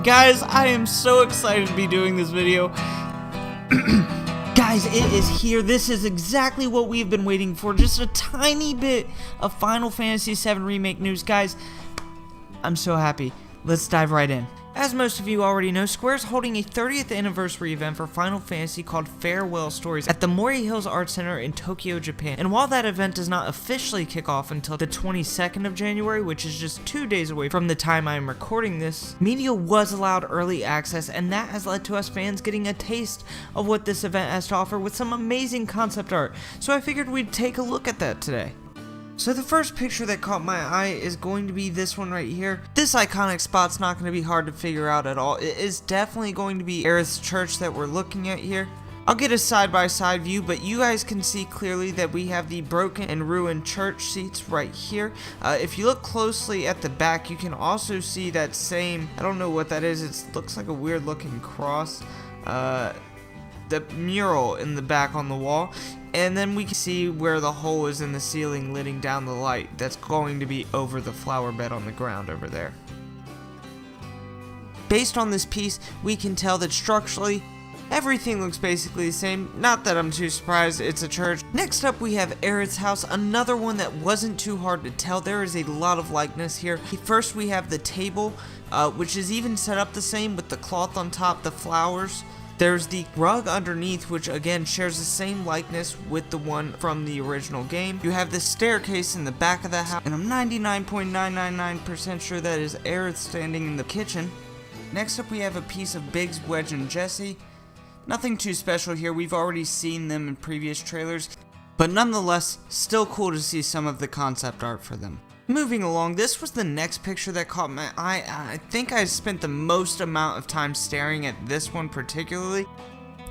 Guys, I am so excited to be doing this video. Guys, it is here. This is exactly what we've been waiting for. Just a tiny bit of Final Fantasy VII Remake news. Guys, I'm so happy. Let's dive right in. As most of you already know, Square's holding a 30th anniversary event for Final Fantasy called Farewell Stories at the Mori Hills Art Center in Tokyo, Japan. And while that event does not officially kick off until the 22nd of January, which is just 2 days away from the time I am recording this, media was allowed early access, and that has led to us fans getting a taste of what this event has to offer with some amazing concept art. So I figured we'd take a look at that today. So the first picture that caught my eye is going to be this one right here. This iconic spot's not going to be hard to figure out at all. It is definitely going to be Aerith's church that we're looking at here. I'll get a side-by-side view, but you guys can see clearly that we have the broken and ruined church seats right here. If you look closely at the back, you can also see that same, I don't know what that is, it looks like a weird looking cross. The mural in the back on the wall, and then we can see where the hole is in the ceiling letting down the light that's going to be over the flower bed on the ground over there. Based on this piece, we can tell that structurally everything looks basically the same. Not that I'm too surprised, it's a church. Next up we have Aerith's house, another one that wasn't too hard to tell. There is a lot of likeness here. First we have the table, which is even set up the same with the cloth on top, the flowers. There's the rug underneath, which again shares the same likeness with the one from the original game. You have the staircase in the back of the house, and I'm 99.999% sure that is Aerith standing in the kitchen. Next up we have a piece of Biggs, Wedge, and Jesse. Nothing too special here, we've already seen them in previous trailers, but nonetheless, still cool to see some of the concept art for them. Moving along, this was the next picture that caught my eye. I think I spent the most amount of time staring at this one particularly.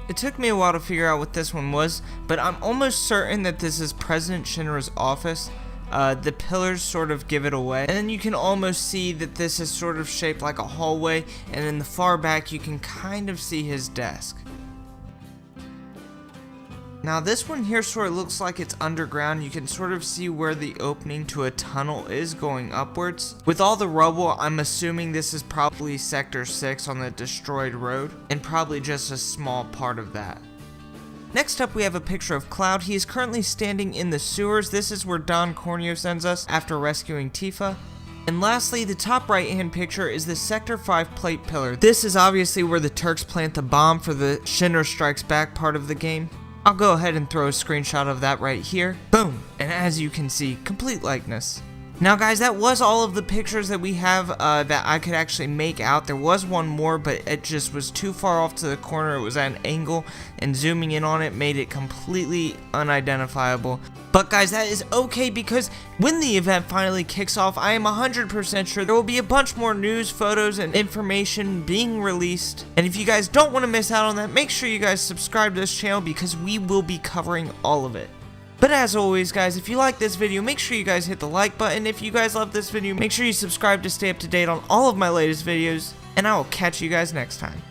It took me a while to figure out what this one was, but I'm almost certain that this is President Shinra's office. The pillars sort of give it away, and then you can almost see that this is sort of shaped like a hallway, and in the far back you can kind of see his desk. Now this one here sort of looks like it's underground. You can sort of see where the opening to a tunnel is going upwards. With all the rubble, I'm assuming this is probably Sector 6 on the destroyed road, and probably just a small part of that. Next up we have a picture of Cloud. He is currently standing in the sewers. This is where Don Corneo sends us after rescuing Tifa. And lastly, the top right hand picture is the Sector 5 plate pillar. This is obviously where the Turks plant the bomb for the Shinra Strikes Back part of the game. I'll go ahead and throw a screenshot of that right here. Boom! And as you can see, complete likeness. Now guys, that was all of the pictures that we have that I could actually make out. There was one more, but it just was too far off to the corner. It was at an angle, and zooming in on it made it completely unidentifiable. But guys, that is okay, because when the event finally kicks off, I am 100% sure there will be a bunch more news, photos, and information being released. And if you guys don't want to miss out on that, make sure you guys subscribe to this channel, because we will be covering all of it. But as always guys, if you like this video, make sure you guys hit the like button. If you guys love this video, make sure you subscribe to stay up to date on all of my latest videos, and I will catch you guys next time.